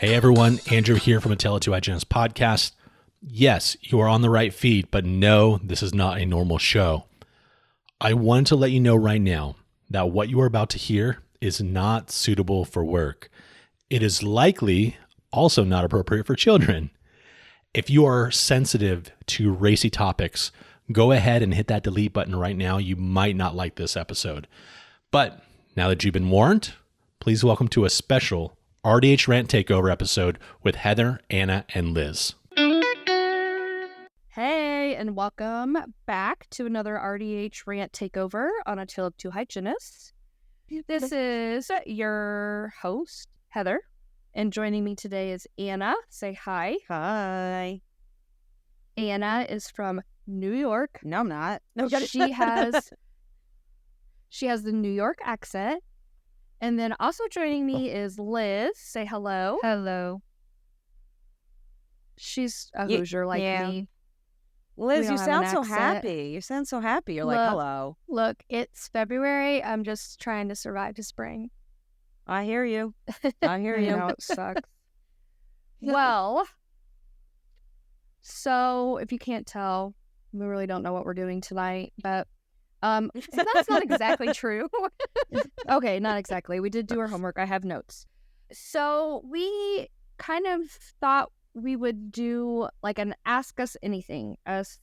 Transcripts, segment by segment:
Hey everyone, Andrew here from a Tale of Two Hygienists podcast. Yes, you are on the right feed, but no, this is not a normal show. I wanted to let you know right now that what you are about to hear is not suitable for work. It is likely also not appropriate for children. If you are sensitive to racy topics, go ahead and hit that delete button right now. You might not like this episode. But now that you've been warned, please welcome to a special RDH Rant Takeover episode with Heather, Anna, and Liz. Hey, and welcome back to another RDH Rant Takeover on A Tale of Two Hygienists. This is your host, Heather, and joining me today is Anna. Say hi. Hi. Anna is from New York. No, I'm not. She has the New York accent. And then also joining me is Liz. Say hello. Hello. She's a Hoosier like me. Liz, you don't have sound an so accent. happy. You sound so happy. You're like, Look. hello. Look, it's February. I'm just trying to survive to spring. I hear you. I hear You you. know, it sucks. Well, so if you can't tell, we really don't know what we're doing tonight, but so that's not exactly true. Okay, not exactly. We did do our homework. I have notes. So we kind of thought we would do like an Ask Us Anything, us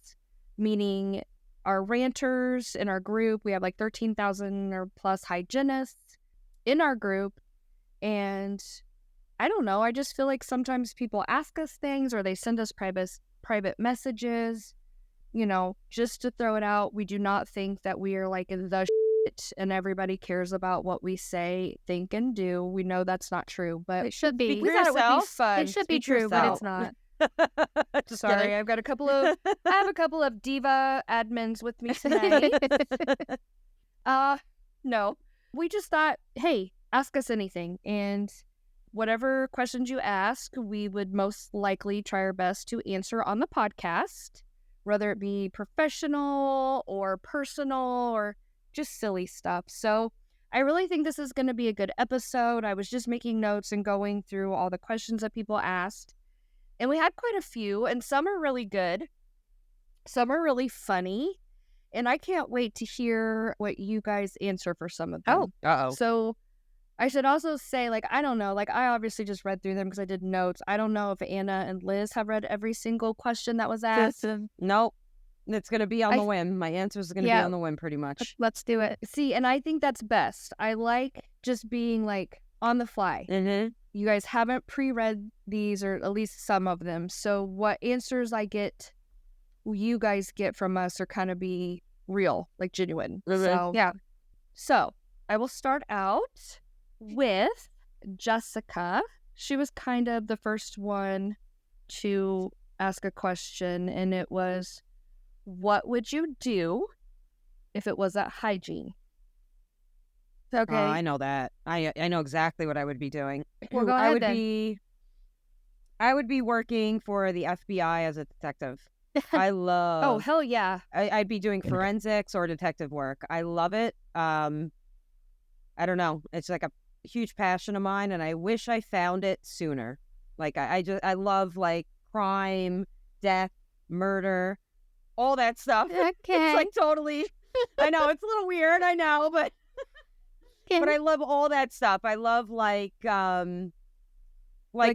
meaning our ranters in our group. We have like 13,000 or plus hygienists in our group. And I don't know. I just feel like sometimes people ask us things or they send us private messages. You know, just to throw it out, we do not think that we are like the shit and everybody cares about what we say, think, and do. We know that's not true, but It should be. we thought it would be fun. It should be Speak for true, but yourself. it's not. Just Sorry, kidding. I have a couple of diva admins with me tonight. No. We just thought, hey, ask us anything. And whatever questions you ask, we would most likely try our best to answer on the podcast, whether it be professional or personal or just silly stuff. So I really think this is going to be a good episode. I was just making notes and going through all the questions that people asked. And we had quite a few, and some are really good. Some are really funny. And I can't wait to hear what you guys answer for some of them. Uh-oh. So I should also say, like, I don't know. Like, I obviously just read through them because I did notes. I don't know if Anna and Liz have read every single question that was asked. Nope. It's going to be on the whim. My answer is going to be on the whim pretty much. Let's do it. See, and I think that's best. I like just being, like, on the fly. Mm-hmm. You guys haven't pre-read these, or at least some of them. So what answers you guys get from us are kind of be real, like genuine. Mhm. So, Yeah. So I will start out with Jessica. She was kind of the first one to ask a question, and it was, what would you do if it was at hygiene? Okay. I know that. I know exactly what I would be doing. Well, go ahead I would be working for the FBI as a detective. I love. Oh, hell yeah. I'd be doing forensics or detective work. I love it. I don't know. It's like a huge passion of mine, and I wish I found it sooner. Like I love like crime, death, murder, all that stuff. Okay. It's like totally. I know it's a little weird. I know, but I love all that stuff. I love like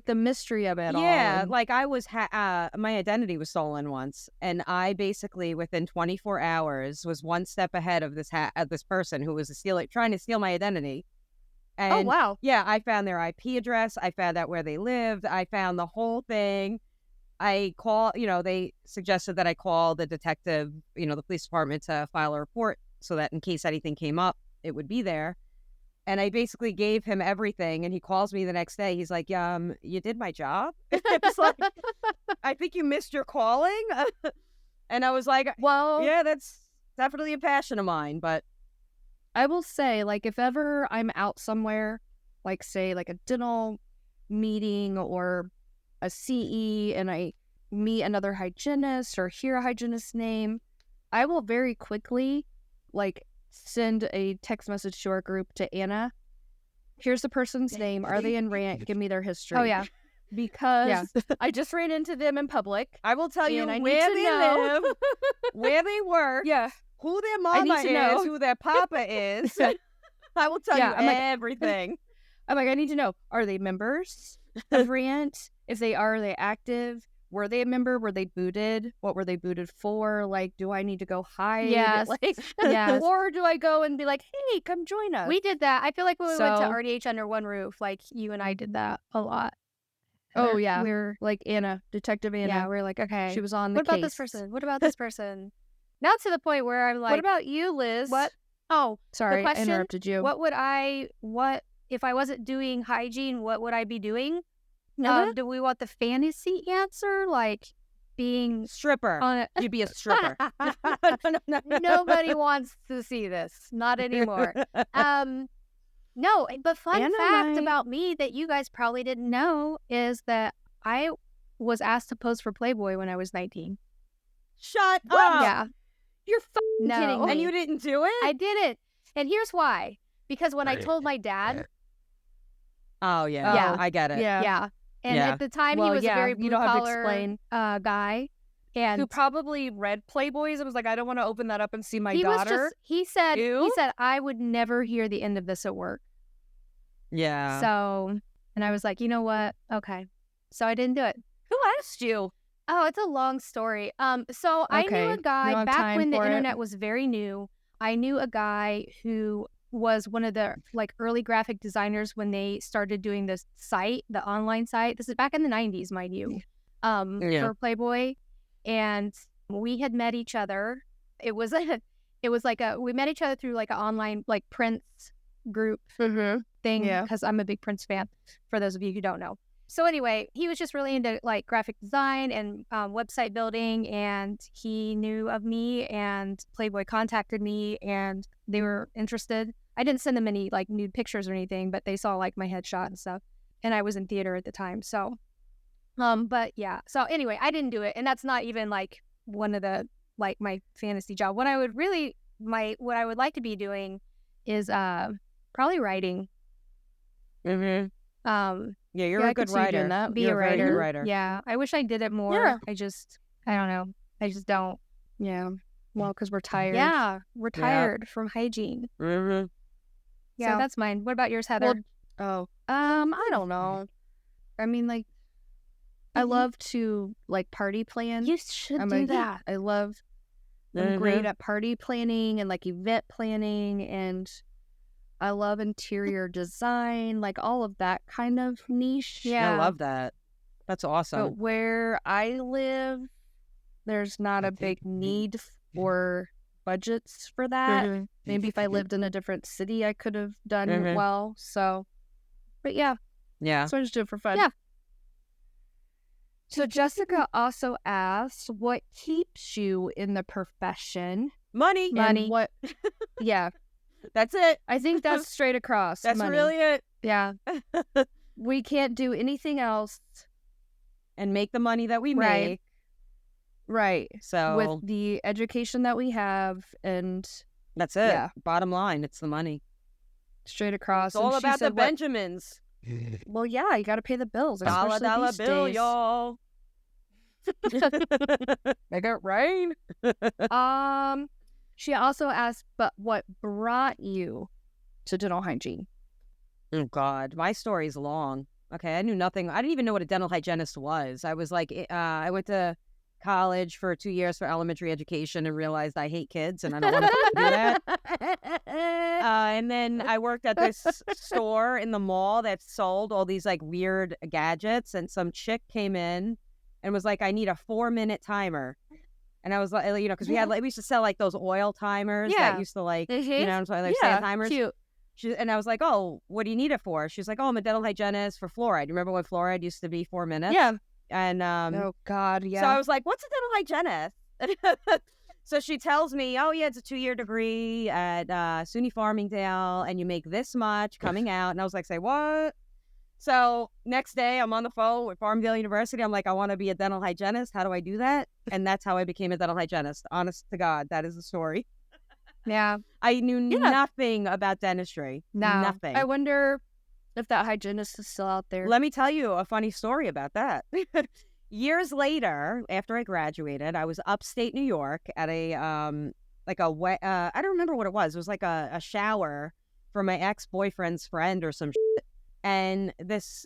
the mystery of it all. yeah, and- like I was my identity was stolen once, and I basically within 24 hours was one step ahead of this person who was trying to steal my identity. And Oh, wow. yeah, I found their IP address. I found out where they lived. I found the whole thing. They suggested that I call the detective, the police department to file a report so that in case anything came up, it would be there. And I basically gave him everything, and he calls me the next day. He's like, you did my job? It's like, I think you missed your calling. And I was like, Well, yeah, that's definitely a passion of mine, but I will say, like, if ever I'm out somewhere, like, say, like a dental meeting or a CE, and I meet another hygienist or hear a hygienist's name, I will very quickly, like, send a text message to our group to Anna. Here's the person's name. Are they in Rant? Give me their history. Oh, yeah. because I just ran into them in public. I will tell you And I need where to they know. live, where they work, Yeah. who their I mama need to know. is, who their papa is. I will tell you I'm like- everything. I'm like, I need to know, are they members of Rant? If they are they active? Were they a member? Were they booted? What were they booted for? Like, do I need to go hide? Yes. Like, Yes. Or do I go and be like, hey, come join us? We did that. I feel like when we went to So- RDH under one roof, like you and I did that a lot. Oh, yeah. We're like Anna, Detective Anna. yeah, we're like, okay. She was on the What about case. this person? What about this person? Now to the point where I'm like, What about you, Liz? what? Oh, Sorry, I question, interrupted you. what if I wasn't doing hygiene? What would I be doing? Do we want the fantasy answer, like being Stripper. on a You'd be a stripper. Nobody wants to see this. Not anymore. No, but fun Anna fact might. about me that you guys probably didn't know is that I was asked to pose for Playboy when I was 19. Shut up. Yeah. You're fucking No. kidding me. And you didn't do it? I did it. And here's why. Because when I Right. told my dad, Oh, yeah. Yeah. I get it. Yeah. and Yeah. at the time Well, he was yeah, a very you blue don't have to collar explain. guy. And Who probably read Playboys and was like, I don't want to open that up and see my he daughter. he said Ew. I would never hear the end of this at work. Yeah. So, and I was like, you know what? Okay. So I didn't do it. Who asked you? Oh, it's a long story. So I knew Okay. a You don't guy have back time when the for it. internet was very new. I knew a guy who was one of the like early graphic designers when they started doing this site, the online site. This is back in the 90s, mind you. Yeah. For Playboy, and we had met each other. It was we met each other through like an online like Prince group thing Yeah. because I'm a big Prince fan, for those of you who don't know. So anyway, he was just really into like graphic design and website building, and he knew of me, and Playboy contacted me, and they were interested. I didn't send them any like nude pictures or anything, but they saw like my headshot and stuff, and I was in theater at the time. So, but yeah. So anyway, I didn't do it, and that's not even like one of the like my fantasy job. What I would like to be doing is probably writing. Mm-hmm. Yeah, you're Yeah, I a could good see you doing writer. that. Be You're a very good writer. writer. Yeah, I wish I did it more. Yeah. I don't know. I just don't. Yeah. Well, because we're tired. Yeah, we're tired from hygiene. Mm-hmm. So that's mine. What about yours, Heather? Well, I don't know. I mean, like, I love to like party plan. you should I'm do like, that. I'm great at party planning and like event planning, and I love interior design, like all of that kind of niche. Yeah. I love that. That's awesome. But where I live, there's not a big need for budgets for that. Mhm. Maybe if I lived in a different city, I could have done Mhm. well. So, but yeah, Yeah. so I just do it for fun. Yeah. So Jessica also asked, what keeps you in the profession? Money. And Money. what? Yeah, That's it. I think that's straight across. That's money. really it. Yeah. We can't do anything else. And make the money that we Right. make. Right. So With the education that we have, and that's it. Yeah. Bottom line, it's the money. straight across. It's all And she about the said, what- Benjamins. Well, yeah, you got to pay the bills. Dollar, especially dollar these bill, days. y'all. Make it rain. She also asked, but what brought you to dental hygiene? Oh, God. My story's long. Okay, I knew nothing. I didn't even know what a dental hygienist was. I was like, I went to college for 2 years for elementary education and realized I hate kids and I don't want to do that. And then I worked at this store in the mall that sold all these like weird gadgets, and some chick came in and was like, I need a 4-minute timer. And I was like, you know, because we used to sell like those oil timers Yeah. that used to like, Mhm. you know, so like Yeah, sand timers. cute. And I was like, oh, what do you need it for? She's like, oh, I'm a dental hygienist for fluoride. You remember when fluoride used to be 4 minutes? Yeah. And Oh, God, yeah. so I was like, what's a dental hygienist? So she tells me, oh, yeah, it's a 2-year degree at SUNY Farmingdale, and you make this much coming out. And I was like, say what? So next day, I'm on the phone with Farmingdale University. I'm like, I want to be a dental hygienist. How do I do that? And that's how I became a dental hygienist. Honest to God, that is the story. Yeah. I knew nothing about dentistry. No. Nothing. I wonder if that hygienist is still out there. Let me tell you a funny story about that. Years later, after I graduated, I was upstate New York at a I don't remember what it was. It was like a shower for my ex-boyfriend's friend or some shit. And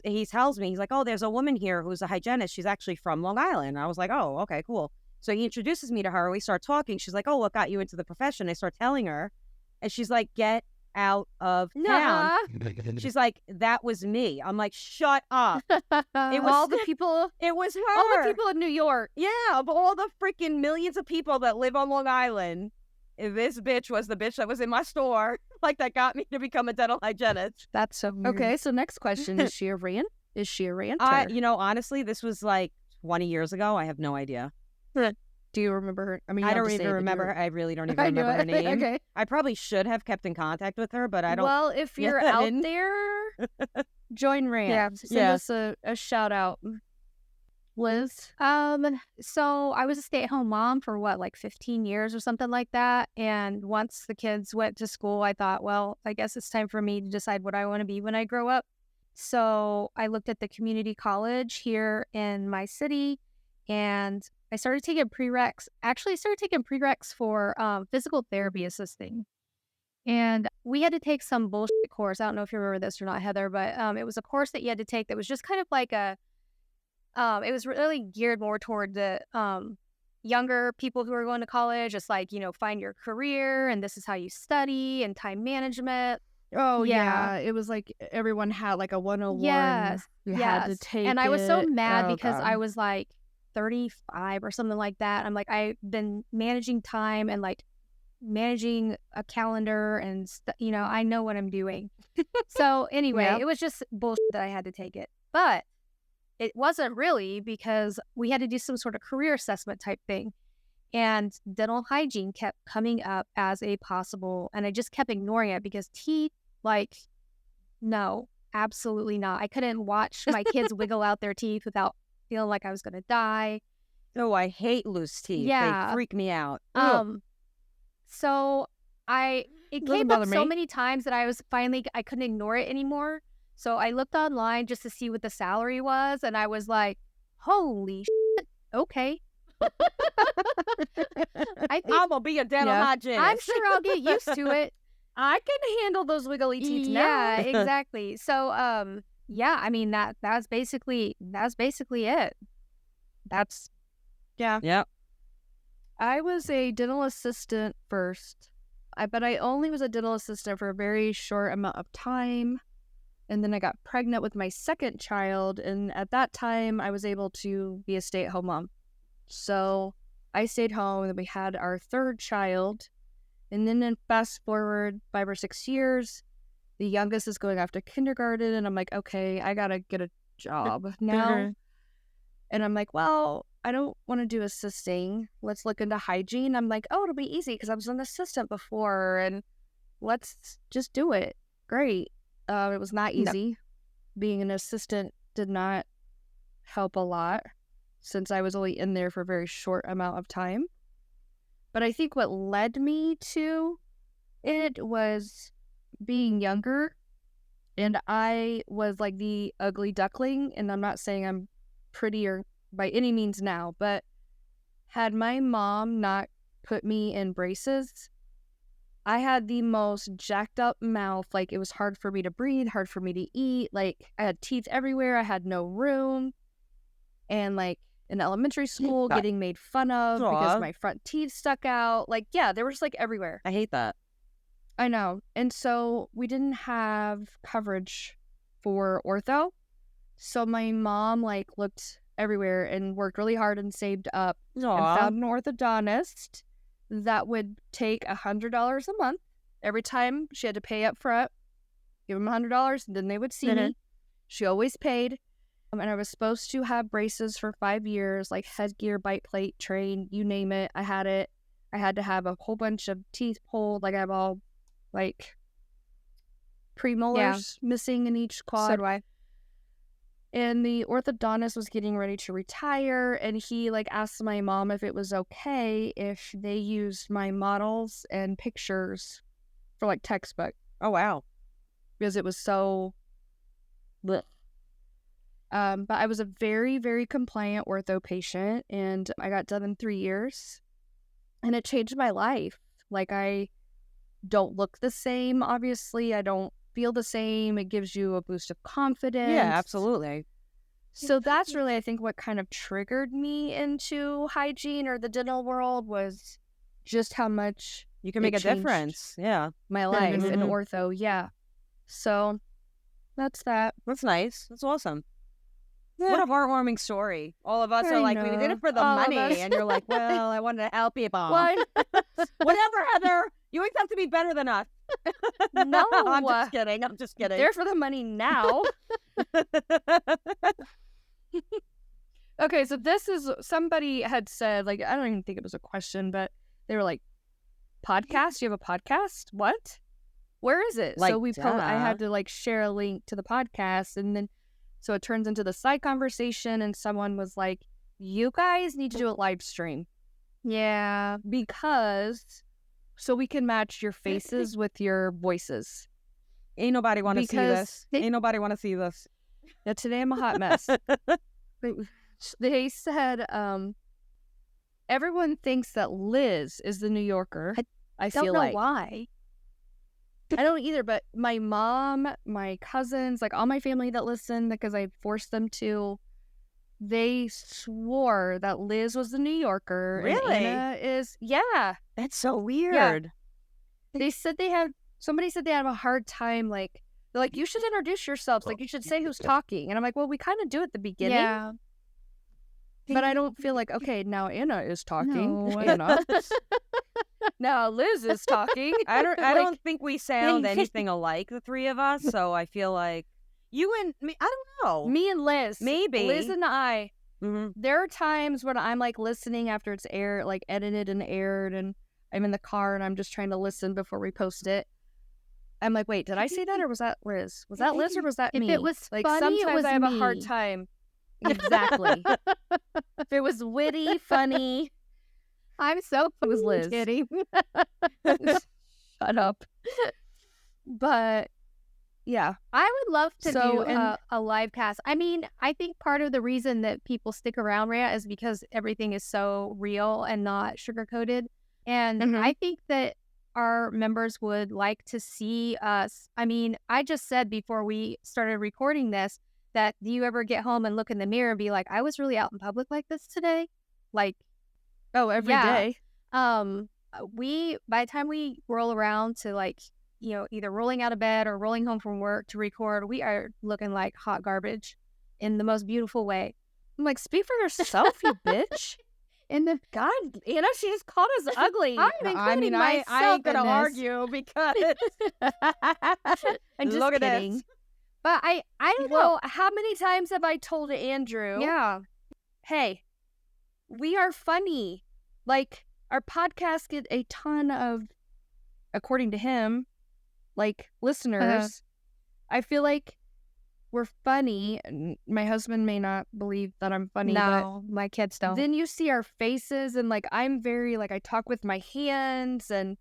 he tells me, he's like, oh, there's a woman here who's a hygienist. She's actually from Long Island. I was like, oh, okay, cool. So he introduces me to her. We start talking. She's like, oh, what got you into the profession? I start telling her. And she's like, get out of town. She's like, that was me. I'm like, shut up. It was all the people. It was her. All the people in New York. Yeah, of all the freaking millions of people that live on Long Island, this bitch was the bitch that was in my store, like that got me to become a dental hygienist. That's so weird. Okay, so next question. Is she a rant? Is she a ranter? Honestly, this was like 20 years ago. I have no idea. Do you remember her? I mean, I don't even remember her. I really don't even remember her name. Okay. I probably should have kept in contact with her, but I don't. Well, if you're out there, join Rant. Yeah, send us a shout out. Liz? So I was a stay-at-home mom for like 15 years or something like that. And once the kids went to school, I thought, well, I guess it's time for me to decide what I want to be when I grow up. So I looked at the community college here in my city, and I started taking prereqs. Actually, I started taking prereqs for physical therapy assisting. And we had to take some bullshit course. I don't know if you remember this or not, Heather, but it was a course that you had to take that was just kind of like it was really geared more toward the younger people who are going to college, just like, find your career, and this is how you study, and time management. Oh, yeah. It was like everyone had like a 101. Yes. You had to take and I was so mad because God. I was like 35 or something like that. I'm like, I've been managing time and like managing a calendar and I know what I'm doing. So anyway, It was just bullshit that I had to take it. But it wasn't really, because we had to do some sort of career assessment type thing. And dental hygiene kept coming up as a possible, and I just kept ignoring it because teeth, no, absolutely not. I couldn't watch my kids wiggle out their teeth without feeling like I was going to die. Oh, I hate loose teeth. Yeah. They freak me out. So it came up so many times that I couldn't ignore it anymore. So I looked online just to see what the salary was, and I was like, holy shit, okay. I'm gonna be a dental hygienist. I'm sure I'll get used to it. I can handle those wiggly teeth now. Yeah, exactly. So I mean that's basically it. That's Yep. I was a dental assistant first, but I only was a dental assistant for a very short amount of time. And then I got pregnant with my second child, and at that time I was able to be a stay-at-home mom. So I stayed home, and then we had our third child. And then fast forward 5 or 6 years, the youngest is going off to kindergarten, and I'm like, okay, I gotta get a job now. And I'm like, well, I don't want to do assisting. Let's look into hygiene. I'm like, oh, it'll be easy because I was an assistant before, and let's just do it. Great. It was not easy. No. Being an assistant did not help a lot since I was only in there for a very short amount of time. But I think what led me to it was being younger, and I was like the ugly duckling, and I'm not saying I'm prettier by any means now, but had my mom not put me in braces, I had the most jacked up mouth. Like, it was hard for me to breathe, hard for me to eat. Like, I had teeth everywhere. I had no room. And like in elementary school, getting made fun of because my front teeth stuck out. Like, yeah, they were just like everywhere. I hate that. I know. And so we didn't have coverage for ortho. So my mom like looked everywhere and worked really hard and saved up and found an orthodontist that would take $100 a month every time. She had to pay up front, give them $100, and then they would see me. She always paid. And I was supposed to have braces for 5 years, like headgear, bite plate, train, you name it. I had it. I had to have a whole bunch of teeth pulled. Like, I have all like premolars missing in each quad. So do I. And the orthodontist was getting ready to retire, and he like asked my mom if it was okay if they used my models and pictures for like textbook. Oh, wow. Because it was so Blech. But I was a very, very compliant ortho patient, and I got done in 3 years, and it changed my life. Like, I don't look the same, obviously. I don't feel the same. It gives you a boost of confidence. Yeah, absolutely. So that's really, I think, what kind of triggered me into hygiene or the dental world was just how much You can make a it changed difference. Yeah. my life in Mhm. ortho. Yeah. So that's that. That's nice. That's awesome. Yeah. What a heartwarming story. All of us I are like, we did know. it for the All of money. us. And you're like, well, I wanted to help people. What? Whatever, Heather. You always have to be better than us. No. I'm just kidding. I'm just kidding. There for the money now. Okay, so this is, somebody had said, like, I don't even think it was a question, but they were like, podcast? You have a podcast? What? Where is it? Like, So I had to like share a link to the podcast, and then so it turns into the side conversation, and someone was like, you guys need to do a live stream. Yeah, because so we can match your faces with your voices. Ain't nobody want to see Because this. Ain't nobody want to see this. Now, today I'm a hot mess. They said everyone thinks that Liz is the New Yorker. I Don't feel know like why. I don't either, but my mom, my cousins, like all my family that listen, because I forced them to, they swore that Liz was the New Yorker. Really? And Anna is, yeah. That's so weird. They said somebody said they have a hard time, like, they're like, you should introduce yourselves. Like, you should say who's talking. And I'm like, well, we kind of do at the beginning. Yeah. But I don't feel like, okay, now Anna is talking. No. Anna. Now Liz is talking. I Like, don't think we sound anything alike, the three of us. So I feel like you and me, I don't know. me and Liz. Maybe. Liz and I. Mhm. There are times when I'm like listening after it's aired, like edited and aired, and I'm in the car and I'm just trying to listen before we post it. I'm like, wait, did I say that or was that Liz? Was that Liz or was that If me? it was like funny, it sometimes was I have a hard me. time. Exactly. If it was witty, funny, I'm so it was Liz. kidding. Shut up. But yeah, I would love to So, do and- a live cast. I mean, I think part of the reason that people stick around Rant is because everything is so real and not sugar-coated. And Mhm. I think that our members would like to see us. I mean, I just said before we started recording this that do you ever get home and look in the mirror and be like, I was really out in public like this today? Like, every Yeah. day. by the time we roll around to like, you know, either rolling out of bed or rolling home from work to record, we are looking like hot garbage in the most beautiful way. I'm like, speak for yourself, you bitch. And the God, Anna, she just called us ugly. I'm I including mean, I myself ain't gonna in this. argue because I'm just Look at kidding. this. But I don't know, how many times have I told Andrew, Yeah. hey, we are funny. Like, our podcast get a ton of, according to him, like, listeners. I feel like we're funny. And my husband may not believe that I'm funny, No, my kids but don't. then you see our faces, and, like, I'm very, like, I talk with my hands, and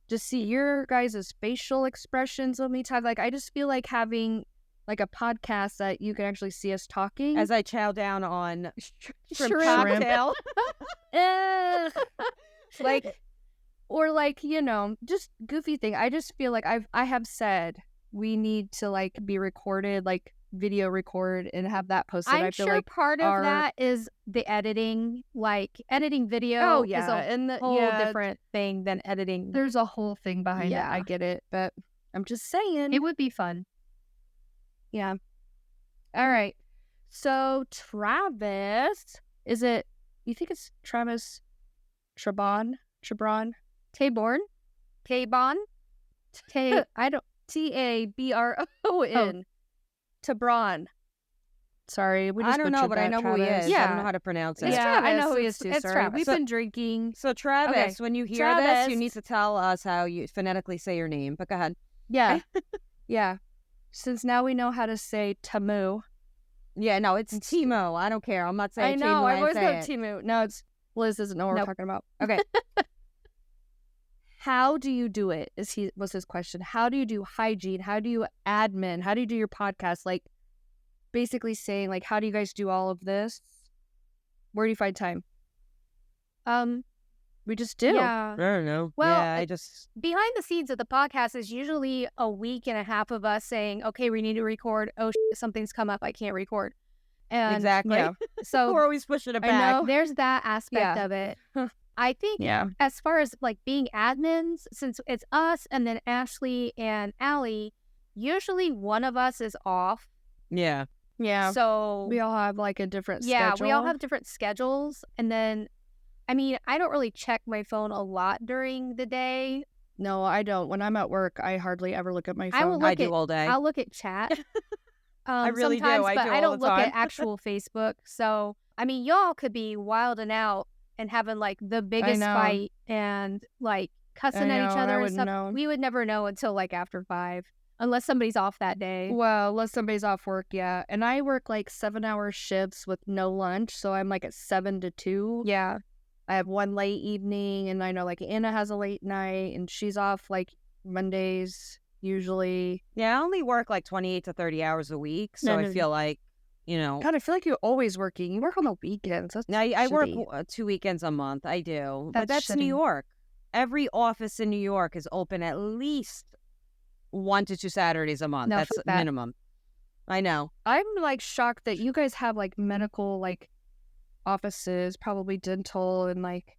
just see your guys' facial expressions so many times. Like, I just feel like having, like, a podcast that you can actually see us talking. as I chow down on shrimp Shrimp. cocktail. Ugh. Like, or like, you know, just goofy thing. I just feel like I have said we need to like be recorded, like video record and have that posted. I'm I feel sure like part of our- that is the editing, like editing video. oh is yeah, a and the, whole yeah, different thing than editing. there's a whole thing behind it. Yeah. I get it, but I'm just saying. It would be fun. Yeah. All right. So Travis, is it? You think it's Travis Trabon? Taborn. Tabon? I don't. Tabron. Tabron. Sorry, we just I don't know, butchered but I that, know who he Travis. is. Yeah, I don't know how to pronounce it. yeah, Travis. I know who he is too. It's Sorry, Travis. we've been drinking. So Travis, Okay. when you hear Travis. this, you need to tell us how you phonetically say your name. But go ahead. Yeah, yeah. Since now we know how to say Tamu. Yeah, no, it's Timo. I don't care. I'm not saying I know. Timo. I've always say got it. Timu. No, it's Liz doesn't know what Nope. we're talking about. Okay. How do you do it? Was his question. How do you do hygiene? How do you admin? How do you do your podcast? Like, basically saying, like, how do you guys do all of this? Where do you find time? We just do. Yeah. I don't know. Well, yeah, I just Behind the scenes of the podcast is usually a week and a half of us saying, okay, we need to record. Oh, something's come up. I can't record. And exactly. yeah. so We're always pushing it I back. know. there's that aspect Yeah. of it. I think Yeah. as far as like being admins, since it's us and then Ashley and Allie, usually one of us is off. Yeah. Yeah. So We all have like a different yeah, schedule. we all have different schedules. And then, I mean, I don't really check my phone a lot during the day. No, I don't. When I'm at work, I hardly ever look at my phone. I will I look do at all day. I'll look at chat. I really do. Sometimes, I but do I all don't the look time. at actual Facebook. So I mean, y'all could be wilding out and having like the biggest know. fight and like cussing I at each know, and I other and wouldn't stuff. know. We would never know until like after 5, unless somebody's off that day. Well, unless somebody's off work, yeah. And I work like 7-hour shifts with no lunch, so I'm like at 7 to 2. Yeah. I have one late evening, and I know like Anna has a late night, and she's off like Mondays usually. Yeah, I only work like 28 to 30 hours a week, so I feel like, you know, God, I feel like you're always working. You work on the weekends. That's I work shitty. 2 weekends a month. I do. But That's that's New shitty. York. Every office in New York is open at least 1 to 2 Saturdays a month. No, That's fuck that. minimum. I know. I'm like shocked that you guys have like medical like offices, probably dental and like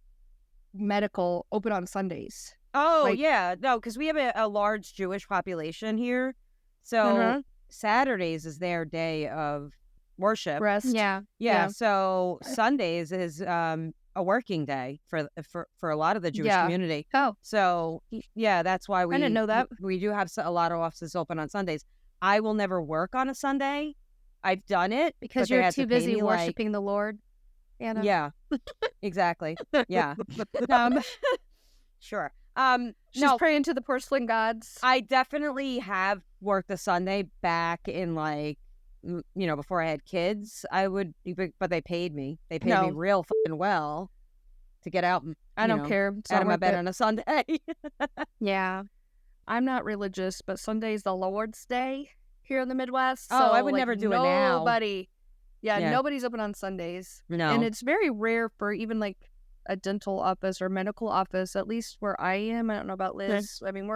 medical open on Sundays. Oh, Like- yeah. No, because we have a large Jewish population here. So Uh-huh. Saturdays is their day of worship. Rest. Yeah. Yeah. So Sundays is a working day for a lot of the Jewish Yeah. community. Oh. So yeah, that's why we didn't know that. we do have a lot of offices open on Sundays. I will never work on a Sunday. I've done it Because but they you're had to too pay busy me, like- worshiping the Lord. Anna. Yeah, exactly. Yeah. Sure. She's No, praying to the porcelain gods. I definitely have worked a Sunday back in like, before I had kids. I would, but they paid me. They paid me No. real fucking well to get out. I don't care. It's Out not of my worth bed it. on a Sunday. Yeah. I'm not religious, but Sunday's the Lord's Day here in the Midwest. Oh, so, I would like, never do it now. Nobody. Yeah. Nobody's open on Sundays. No. And it's very rare for even like a dental office or medical office, at least where I am. I don't know about Liz. I mean,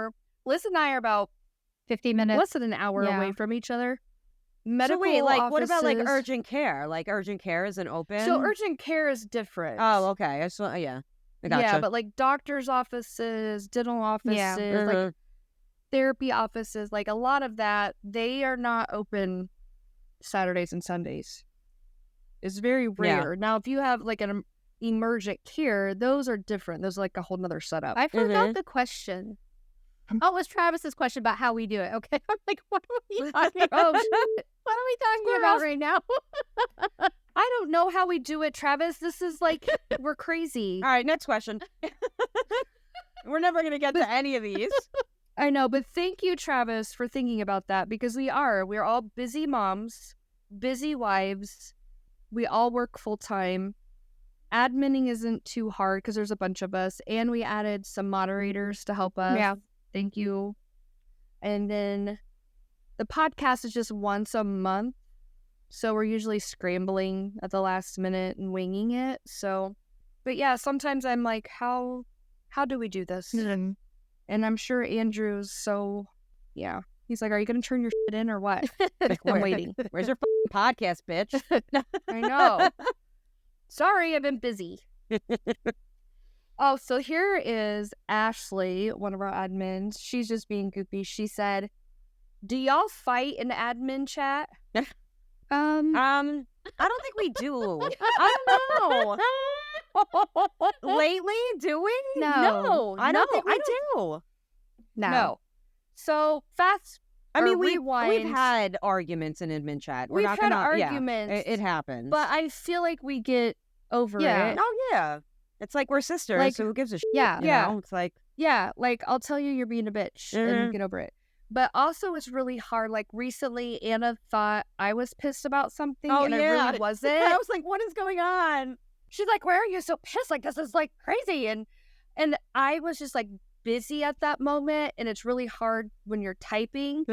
Liz and I are about 50 minutes. less than an hour Yeah. away from each other. So Medical wait, like what about like offices- urgent care? Like urgent care isn't open. So urgent care is different. Oh, okay. I saw. Yeah. I gotcha. Yeah, but like doctor's offices, dental offices, Yeah. like therapy offices, like a lot of that, they are not open Saturdays and Sundays. It's very rare. Now, if you have like an emergent care, those are different. Those are like a whole nother setup. I forgot the question. Oh, it was Travis's question about how we do it. Okay. I'm like, what are we talking about? What are we talking about right now? I don't know how we do it, Travis. This is like, we're crazy. All right. Next question. We're never gonna get to any of these. I know, but thank you, Travis, for thinking about that because we're all busy moms, busy wives. We all work full time. Adminning isn't too hard because there's a bunch of us, and we added some moderators to help us. Yeah. Thank you. And then the podcast is just once a month, so we're usually scrambling at the last minute and winging it. So, but yeah, sometimes I'm like, how do we do this? And I'm sure Andrew's yeah. He's like, are you going to turn your shit in or what? I'm waiting. Where's your podcast, bitch? I know. Sorry, I've been busy. Oh, so here is Ashley, one of our admins. She's just being goofy. She said, do y'all fight in the admin chat? I don't think we do. I don't know. Lately, do we? No. I don't No, think we I do. No. So fast. I mean, or we've rewind. had arguments in admin chat. We're We've not had gonna, yeah, arguments. it happens. But I feel like we get over yeah. it. Oh, yeah. It's like we're sisters, Like, so who gives a shit? yeah. You Yeah. know? It's like, Yeah, like I'll tell you you're being a bitch Mhm. and get over it. But also it's really hard. Like recently Anna thought I was pissed about something and I really wasn't. I was like, what is going on? She's like, why are you so pissed? Like this is like crazy. And I was just like busy at that moment and it's really hard when you're typing.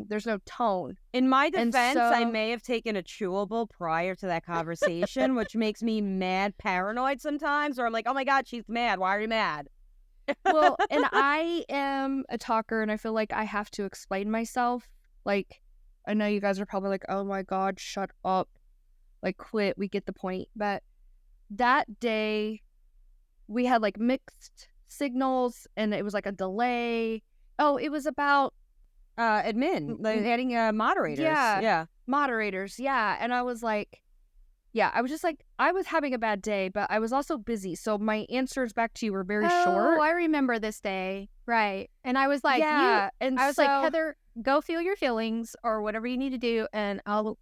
there's no tone. In my And defense, I so- may have taken a chewable prior to that conversation, which makes me mad paranoid sometimes, or I'm like, oh my God, she's mad. Why are you mad? Well, and I am a talker, and I feel like I have to explain myself. Like, I know you guys are probably like, oh my God, shut up. Like, quit. We get the point. But that day, we had like mixed signals, and it was like a delay. Oh, it was about Admin, like adding moderators. Yeah. moderators. Yeah. And I was like, yeah, I was just like, I was having a bad day, but I was also busy. So my answers back to you were very short. Oh, I remember this day. Right. And I was like, yeah. And I was so, like, Heather, go feel your feelings or whatever you need to do, and I'll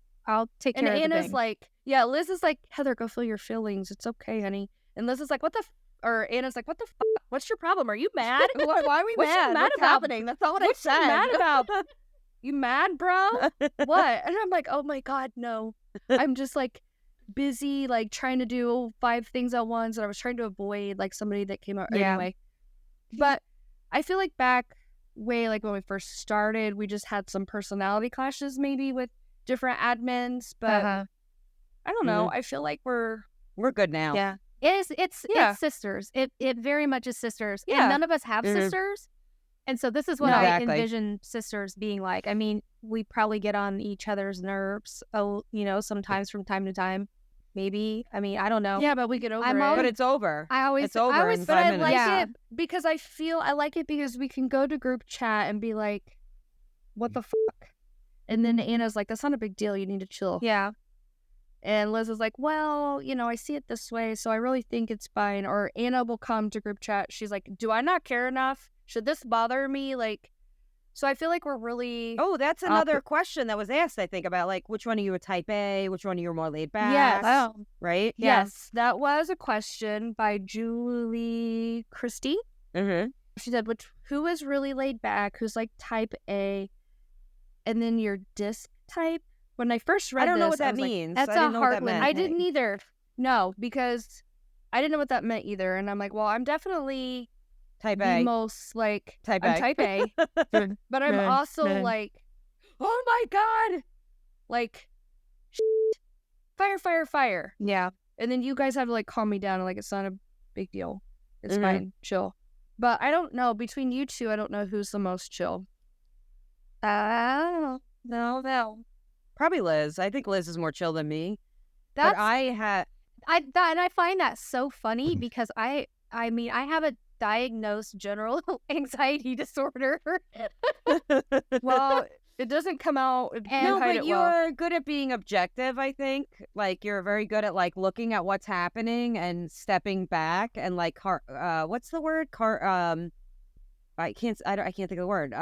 take and care of the Anna's thing. like, yeah, Liz is like, Heather, go feel your feelings. It's okay, honey. And Liz is like, what the or Anna's like, what the fuck? What's your problem? Are you mad? Why are we What's you mad? mad What's about? happening? That's not what What's I you said. mad about? You mad, bro? What? And I'm like, oh my God, no. I'm just like busy, like trying to do 5 things at once, and I was trying to avoid like somebody that came out Yeah. anyway. But I feel like back way like when we first started, we just had some personality clashes maybe with different admins, but Uh-huh. I don't know. I feel like we're good now. Yeah. It's Yeah. sisters. It very much is sisters. Yeah. And none of us have Mhm. sisters. And so this is what No. I Exactly. envision sisters being like. I mean, we probably get on each other's nerves, sometimes from time to time. Maybe. I mean, I don't know. yeah, but we get over I'm it. always- But it's over. I always It's over I always in But 5 I minutes. like Yeah. it because I like it because we can go to group chat and be like, what the fuck? And then Anna's like, that's not a big deal. You need to chill. Yeah. And Liz is like, well, I see it this way, so I really think it's fine. Or Anna will come to group chat. She's like, do I not care enough? Should this bother me? Like, so I feel like we're really... Oh, that's another question that was asked, I think, about like which one of you are type A, which one of you are more laid back. Yes. Oh. Right? Yeah. Yes, that was a question by Julie Christie. Mm-hmm. She said, who is really laid back, who's like type A, and then your disc type? When I first read I don't know this, what that I was like, means. that's I didn't a know what that hard one. meant. I didn't either. No, because I didn't know what that meant either. And I'm like, well, I'm definitely Type the A. most like Type I'm A. type A, but I'm also like, oh my God, like fire, fire, fire. Yeah. And then you guys have to like calm me down and like it's not a big deal. It's Mhm. fine, chill. But I don't know, between you two, I don't know who's the most chill. No. Probably Liz. I think Liz is more chill than me. That's But I had. and I find that so funny because I mean I have a diagnosed general anxiety disorder. Well, it doesn't come out. You No, hide but it well. you're good at being objective, I think. Like, you're very good at, like, looking at what's happening and stepping back and, like, what's the word? I can't think of the word.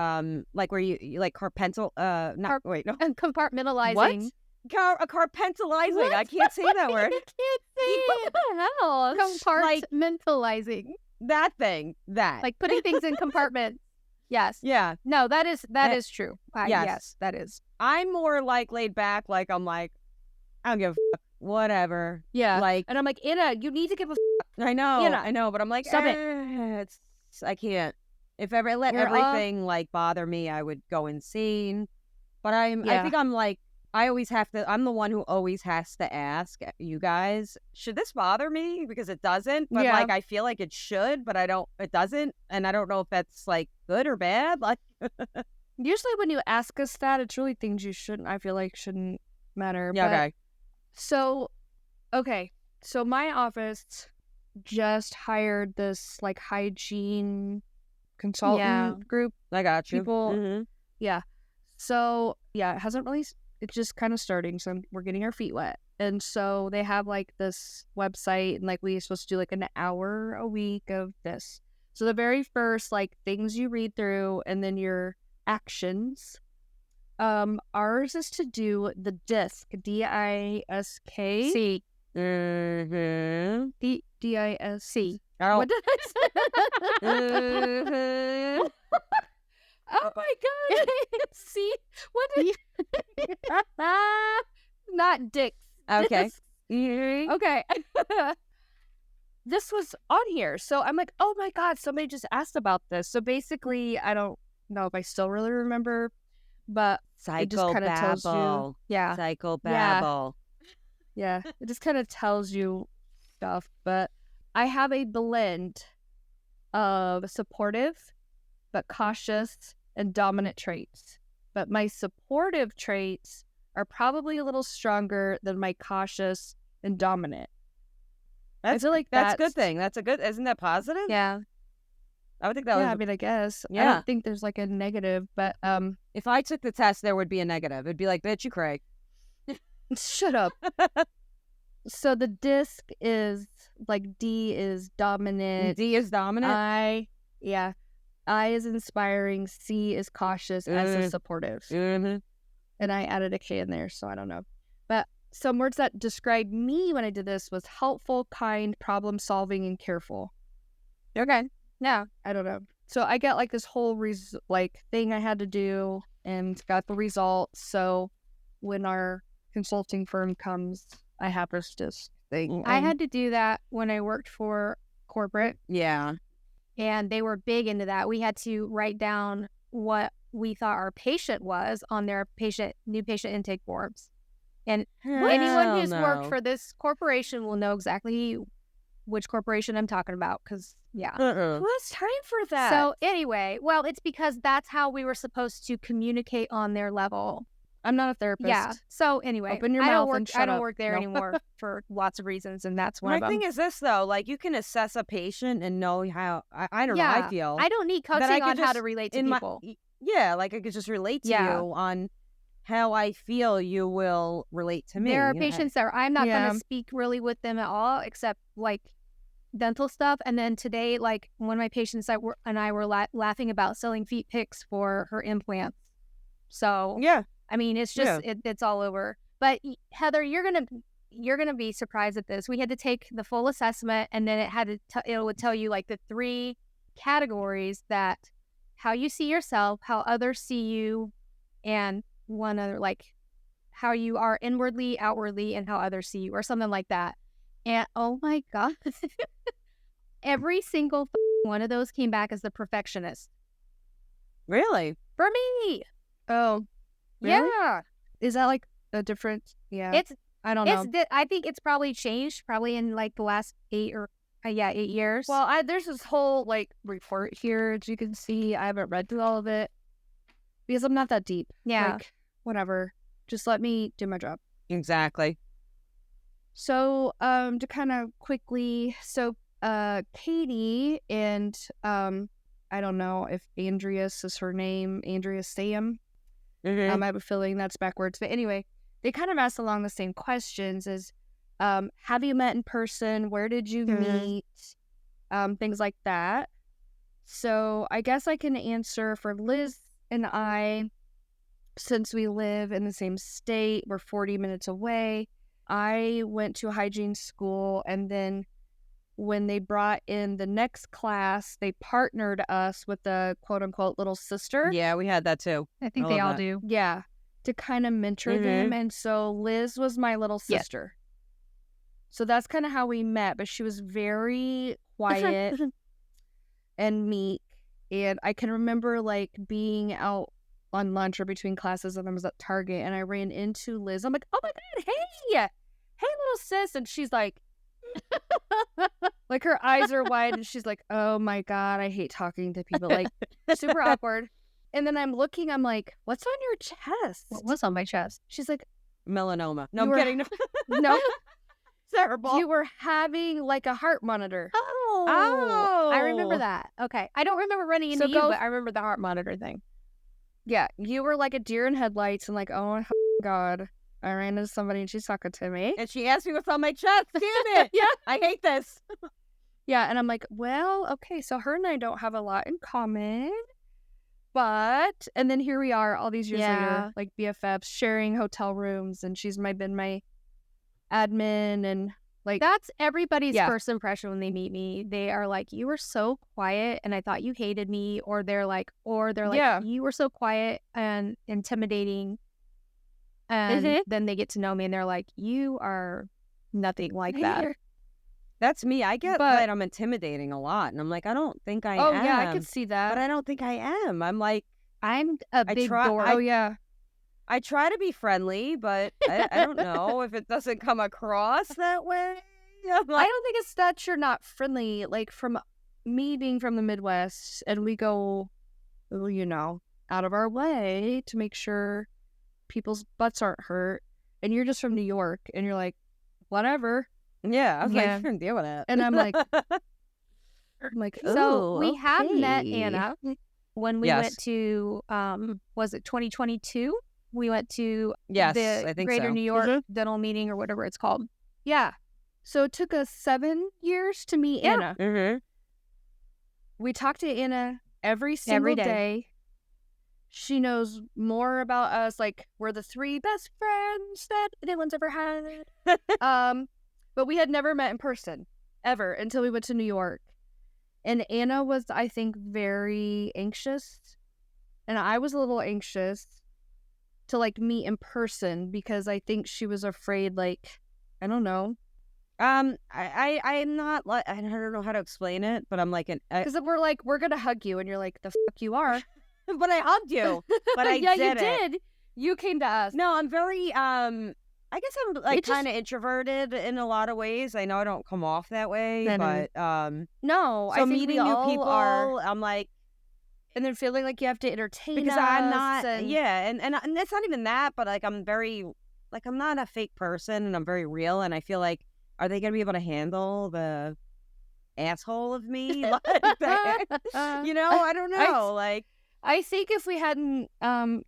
Like, where you like, wait, no. And compartmentalizing. What? Carpentalizing. I can't say that word. I can't say it. What the hell? Compartmentalizing. That thing. That. Like putting things in compartments. Yes. yeah. No, that is true. Yes. Yes, that is. I'm more, like, laid back. Like, I'm like, I don't give a fuck. Whatever. Yeah. Like, And I'm like, Anna, you need to give a I know. Anna, I know. But I'm like, stop it. I can't. If ever I let You're everything like bother me, I would go insane. But I Yeah. think I'm like, I always have to. I'm the one who always has to ask you guys, should this bother me? Because it doesn't. But Yeah. like, I feel like it should, but it doesn't. And I don't know if that's like good or bad. Like, Usually when you ask us that, it's really things you shouldn't matter. yeah, But- okay. So, okay. So my office just hired this like hygiene consultant group. I got you. people- Mhm. Yeah. So yeah, it hasn't really. It's just kind of starting. So we're getting our feet wet. And so they have like this website, and like we're supposed to do like an hour a week of this. So the very first like things you read through, and then your actions. Ours is to do the DISC, DISK. C. Mhm. DISC. I don't. What did I say? Mhm. Oh my God. See? What did Not dicks. Okay. Discs. Mhm. Okay. This was on here. So I'm like, oh my God, somebody just asked about this. So basically, I don't know if I still really remember, but it just kind of tells you, yeah, Psychobabble. yeah, it just kind of tells you stuff. But I have a blend of supportive, but cautious and dominant traits. But my supportive traits are probably a little stronger than my cautious and dominant. I feel like that's a good thing. Isn't that positive? Yeah. I would think that was. I mean, I guess. I Yeah. don't think there's like a negative, but If I took the test, there would be a negative. It'd be like, bitch, you cray. shut up. So the disc is like D is dominant. D is dominant. I is inspiring. C is cautious. S is supportive. Mm-hmm. And I added a K in there, so I don't know. But some words that described me when I did this was helpful, kind, problem solving, and careful. Okay. Yeah. I don't know. So I got like this whole thing I had to do and got the results. So when our consulting firm comes, I have this thing. I had to do that when I worked for corporate, Yeah. and they were big into that. We had to write down what we thought our patient was on their new patient intake forms. And anyone who's worked for this corporation will know exactly which corporation I'm talking about, because, yeah. Uh-uh. Who has time for that? So anyway, well, it's because that's how we were supposed to communicate on their level. I'm not a therapist. Yeah. So anyway, Open your I mouth don't work, and shut I don't up. work there No. anymore for lots of reasons, and that's one My of them. thing is this, though. Like, you can assess a patient and know how, I don't know, Yeah. I feel. I don't need That I coaching could on how just- to relate to in people. Like, I could just relate to Yeah. you on how I feel you will relate to me. There are you know. patients that I'm not Yeah. going to speak really with them at all, except like dental stuff. And then today, like one of my patients and I were laughing about selling feet picks for her implants. So Yeah. I mean, it's just it's all over. But Heather, you're gonna be surprised at this. We had to take the full assessment, and then it would tell you like the 3 categories that how you see yourself, how others see you, and one other, like how you are inwardly, outwardly, and how others see you, or something like that. And oh my god, every single one of those came back as the perfectionist Really? for me. Oh, really? Yeah, Is that like a different? Yeah. it's I don't know. I think it's probably changed in like the last 8 years. Well, there's this whole like report here, as you can see. I haven't read through all of it because I'm not that deep. yeah. Like, whatever. Just let me do my job. Exactly. So, to kind of quickly, Katie and I don't know if Andreas is her name, Andrea Sam. Mm-hmm. I have a feeling that's backwards, but anyway, they kind of asked along the same questions: as have you met in person? Where did you meet? Things like that. So I guess I can answer for Liz and I, since we live in the same state. We're 40 minutes away. I went to hygiene school, and then when they brought in the next class, they partnered us with the quote-unquote little sister. Yeah, we had that too. I think I they love all that. do. Yeah, to kind of mentor them. And so Liz was my little Yeah. sister. So that's kind of how we met, but she was very quiet and meek. And I can remember like being out on lunch or between classes, and I was at Target, and I ran into Liz. I'm like, oh my God, hey, little sis. And she's like, like her eyes are wide, and she's like, oh my God, I hate talking to people. Like, super awkward. And then I'm looking, I'm like, what's on your chest? What was on my chest? She's like, Melanoma. No, You I'm were- kidding. no, Terrible. you were having like a heart monitor. Oh, I remember that. Okay, I don't remember running into So you, go- but I remember the heart monitor thing. Yeah, you were like a deer in headlights, and like, oh my God, I ran into somebody and she's talking to me. And she asked me what's on my chest. Damn it. Yeah. I hate this. Yeah, and I'm like, well, okay, so her and I don't have a lot in common. But, and then here we are all these years Yeah. later, like BFFs, sharing hotel rooms, and she's been my admin, and like, That's everybody's Yeah. first impression when they meet me. They are like, "You were so quiet, and I thought you hated me," or they're like, Yeah. "You were so quiet and intimidating." And Mhm. then they get to know me, and they're like, "You are nothing like that." That's me. I get But- that I'm intimidating a lot. And I'm like, I don't think I oh am. yeah, I could see that. But I don't think I am. I'm like, I'm a big try- door. oh yeah. I try to be friendly, but I don't know if it doesn't come across that way. I'm I like, don't think it's that you're not friendly. Like, from me being from the Midwest, and we go, out of our way to make sure people's butts aren't hurt. And you're just from New York, and you're like, whatever. yeah, I was Yeah. like, I can deal with it. And I'm like, So "Ooh, we have met okay." Anna when we Yes. went to, was it 2022? We went to Yes, the I think Greater so. New York Dental Meeting or whatever it's called. Yeah. So it took us 7 years to meet Yeah. Anna. Mm-hmm. We talk to Anna every single day. day. She knows more about us. Like, we're the 3 best friends that anyone's ever had. But we had never met in person, ever, until we went to New York. And Anna was, I think, very anxious. And I was a little anxious to, like, meet in person because I think she was afraid, like, I don't know. I'm not like, I don't know how to explain it, but I'm like Because we're like, we're going to hug you. And you're like, the fuck you are. but I hugged you. But I yeah, you did it. did. You came to us. No, I'm very I guess I'm like It just- kind of introverted in a lot of ways. I know I don't come off that way, No, no. but No, so I think meeting we new all people, are. I'm like, And then feeling like you have to entertain because us. I'm not, and- yeah, and it's not even that, but like I'm very, like I'm not a fake person, and I'm very real, and I feel like, are they gonna be able to handle the asshole of me? Like that? I don't know, like. I think if we hadn't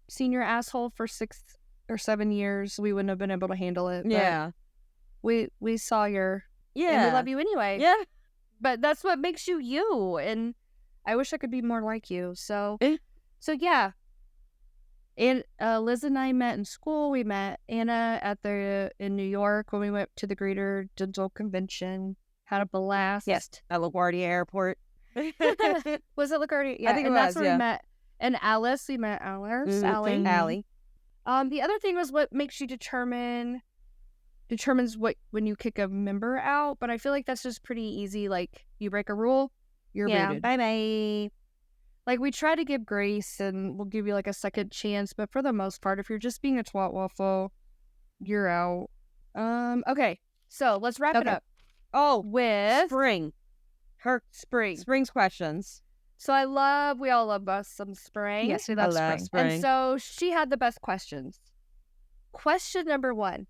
seen your asshole for 6 or 7 years, we wouldn't have been able to handle it. But Yeah. we saw your, Yeah. and we love you anyway. Yeah. But that's what makes you you. And I wish I could be more like you. So yeah. And Liz and I met in school. We met Anna in New York when we went to the Greater Dental Convention. Had a blast. Yes. At LaGuardia Airport. Was it LaGuardia? Yeah, I think it and that's was, where yeah. we met. And Alice, we met Alice. Mhm. Allie. The other thing was what makes you determines what when you kick a member out, but I feel like that's just pretty easy. Like, you break a rule, you're booted. Bye-bye. Like, we try to give grace and we'll give you like a second chance, but for the most part, if you're just being a twat waffle, you're out. Okay, so let's wrap it Okay. up Oh, with spring. Her spring. spring's questions. So we all love us some spring. Yes, we I love love spring. And so she had the best questions. Question number 1.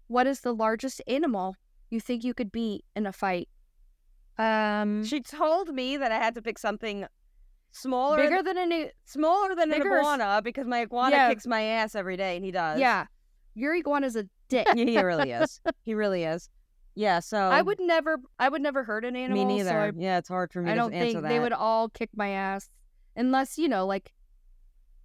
What is the largest animal you think you could beat in a fight? She told me that I had to pick something smaller, Bigger than an an iguana, because my iguana Yeah. kicks my ass every day, and he does. Yeah. Your iguana's a dick. Yeah, he really is. He really is. Yeah, so I would never hurt an animal. me neither. So Yeah, it's hard for me I to don't answer think that. they would all kick my ass unless, like,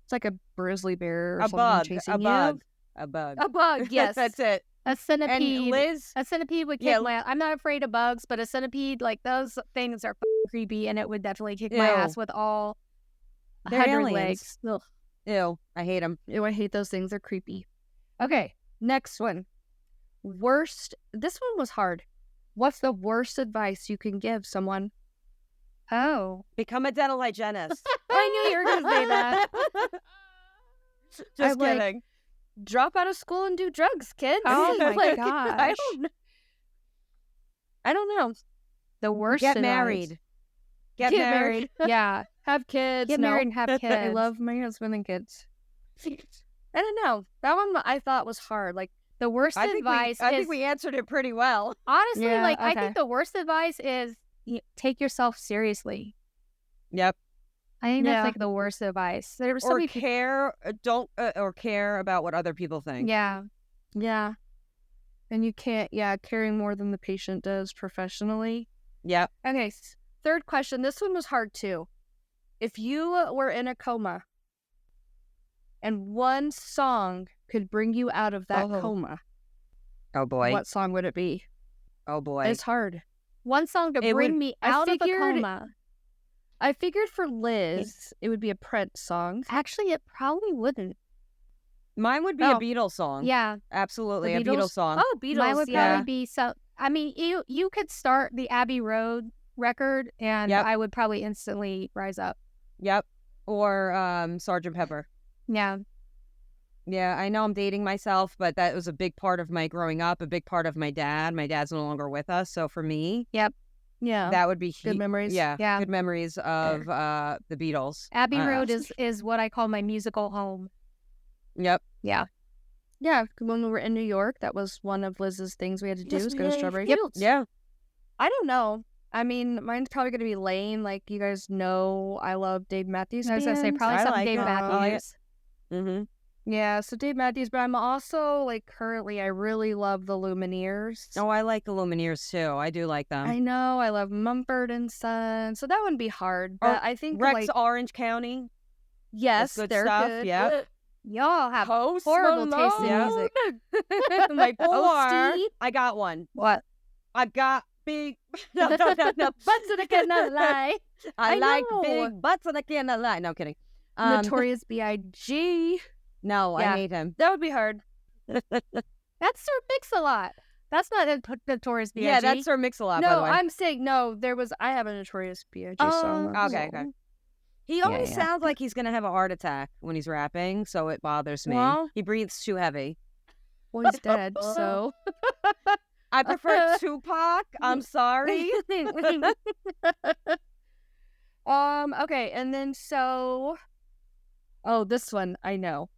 it's like a grizzly bear or a something bug, chasing a you. bug, a bug. A bug, yes. That's it. A centipede. And Liz, A centipede would kick Yeah. my ass. I'm not afraid of bugs, but a centipede, like, those things are fucking creepy, and it would definitely kick my Ew. ass with all They're 100 aliens. legs. Ugh. ew, I hate him. Ew, I hate those things. They're creepy. Okay, next one. This one was hard. What's the worst advice you can give someone? Oh. Become a dental hygienist. I knew you were going to say that. Just I'm like, kidding. Drop out of school and do drugs, kids. Oh my Like, gosh. I don't know. The worst Get advice. married. Get married. Yeah. Have kids. Get No. married and have kids. I love my husband and kids. I don't know. That one I thought was hard. Like, The worst I think advice I is, think we answered it pretty well. honestly, Yeah, like, I okay. think the worst advice is take yourself seriously. Yep. I think Yeah. that's, like, the worst advice. There were so Or many people. care about what other people think. Yeah. yeah. And you can't, caring more than the patient does professionally. Yep. Okay, third question. This one was hard too. If you were in a coma and one song could bring you out of that coma, Oh boy. what song would it be? Oh boy. It's hard. One song to It bring would- me I out of a figured- coma. I figured for Liz, it would be a Prince song. Actually, it probably wouldn't. Mine would be Oh. a Beatles song. Yeah. Absolutely. The A Beatles song. Oh, Beatles. Mine would yeah. probably be so. I mean, you could start the Abbey Road record, and Yep. I would probably instantly rise up. Yep. Or Sergeant Pepper. Yeah. Yeah, I know I'm dating myself, but that was a big part of my growing up, a big part of my dad. My dad's no longer with us. So for me, Yeah. that would be Good memories. Yeah, Yeah. good memories of the Beatles. Abbey Road is what I call my musical home. Yep. Yeah, when we were in New York, that was one of Lizz's things we had to do was go to Strawberry Fields. Yeah. I don't know. I mean, mine's probably going to be lame. Like, you guys know I love Dave Matthews I was going to say bands. probably I something like Dave it. Matthews. Mm-hmm. Yeah, so Dave Matthews, but I'm also, like, currently, I really love the Lumineers. Oh, I like the Lumineers too. I do like them. I know, I love Mumford and Son, so that wouldn't be hard, but I think, Rex like, Orange County. yes, good they're stuff, good. yeah. Y'all have Post horrible taste in Malone. music. Like, or Posty. I got one. What? I got big. No. Butts and I cannot lie. I like know. big butts and I cannot lie. No, I'm kidding. Notorious B.I.G. No, Yeah. I hate him. That would be hard. That's Sir Mix-a-Lot. That's not a Notorious B.I.G. Yeah, that's Sir Mix-a-Lot, by the No, way. I'm saying, no, I have a Notorious B.I.G. song. Okay. He always yeah. sounds like he's going to have a heart attack when he's rapping, so it bothers me. Well- He breathes too heavy. Well, he's dead, so. I prefer Tupac. I'm sorry. Okay, and then so. Oh, this one, I know.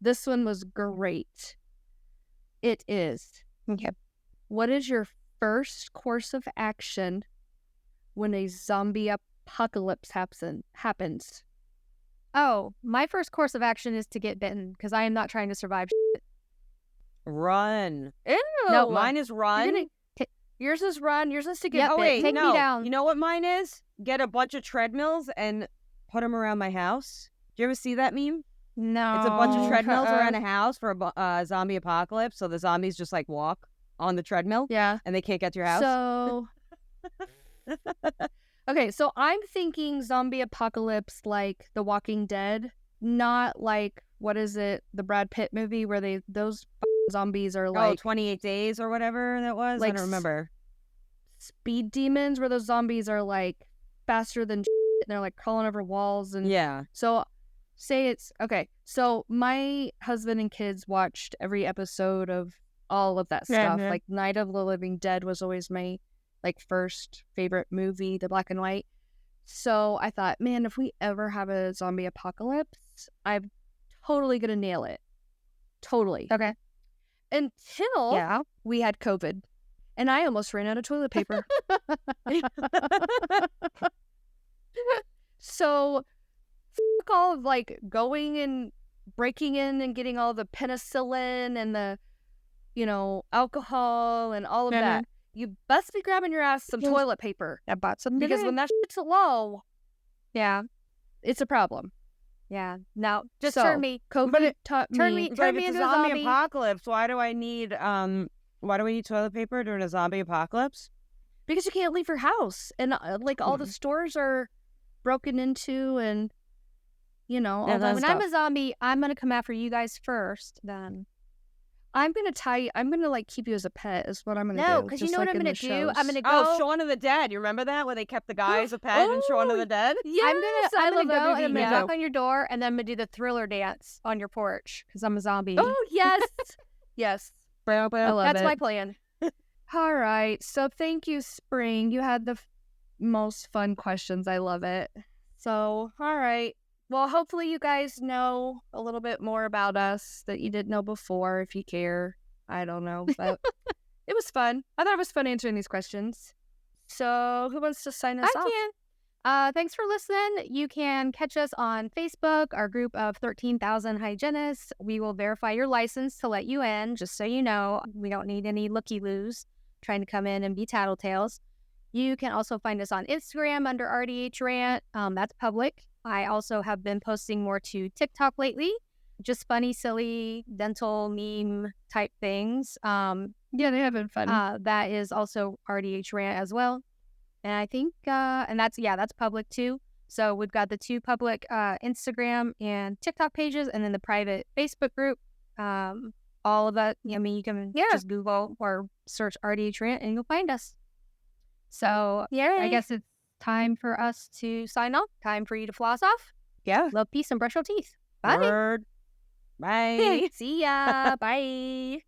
This one was great. It is. Okay. What is your first course of action when a zombie apocalypse happens? Oh, my first course of action is to get bitten because I am not trying to survive. Run. Ew. No, mine is run. Yours is run. Yours is to get Yep. Oh, bit. wait, Take me no. down. You know what mine is? Get a bunch of treadmills and put them around my house. Do you ever see that meme? No. It's a bunch of treadmills uh-uh. around a house for a zombie apocalypse. So the zombies just like walk on the treadmill Yeah. and they can't get to your house. So. Okay, so I'm thinking zombie apocalypse like The Walking Dead, not like, what is it, the Brad Pitt movie where those zombies are like 28 days or whatever that was. I like don't remember. speed demons, where those zombies are like faster than and they're like crawling over walls. And Yeah. so say it's okay. So my husband and kids watched every episode of all of that stuff. Mhm. Like Night of the Living Dead was always my like first favorite movie, the black and white. So I thought, man, if we ever have a zombie apocalypse, I'm totally gonna nail it. Totally. Okay. Until Yeah. we had COVID, and I almost ran out of toilet paper. So fuck all of like going and breaking in and getting all the penicillin and the, alcohol and all of that. You best be grabbing your ass some Yes. toilet paper, I bought some because today. when that shit's low, Yeah. it's a problem. Yeah. Now, just So, turn me. COVID taught turn me. me- But if me it's into a a zombie zombie. apocalypse, why do I need toilet paper during a zombie apocalypse? Because you can't leave your house, and like all the stores are broken into, and all Yeah, that that's When stuff. I'm a zombie, I'm gonna come after you guys first. Then I'm gonna tie you. I'm gonna like keep you as a pet. Is what I'm gonna do. no, because you just know what like I'm in gonna the do. I'm shows. gonna go. Oh, Shaun of the Dead. You remember that? Where they kept the guy as a pet in Shaun of the Dead? Yes, I'm I gonna love that go movie. and I'm gonna Yeah. knock on your door and then I'm gonna do the Thriller dance on your porch because I'm a zombie. Oh yes, yes. I love That's it. my plan. All right. So thank you, Spring. You had the most fun questions. I love it. So all right. Well, hopefully you guys know a little bit more about us that you didn't know before. If you care, I don't know, but it was fun. I thought it was fun answering these questions. So who wants to sign us I off? can. Thanks for listening. You can catch us on Facebook, our group of 13,000 hygienists. We will verify your license to let you in, just so you know. We don't need any looky-loos trying to come in and be tattletales. You can also find us on Instagram under RDH Rant. That's public. I also have been posting more to TikTok lately. Just funny, silly, dental meme type things. Yeah, they have been fun. That is also RDH Rant as well. And I think, and that's public too. So we've got the two public Instagram and TikTok pages, and then the private Facebook group. All of that, I mean, you can just Google or search RDH Rant and you'll find us. So I guess it's time for us to sign off. Time for you to floss off. Yeah. Love, peace, and brush your teeth. Bye. Word. Bye. See ya. Bye.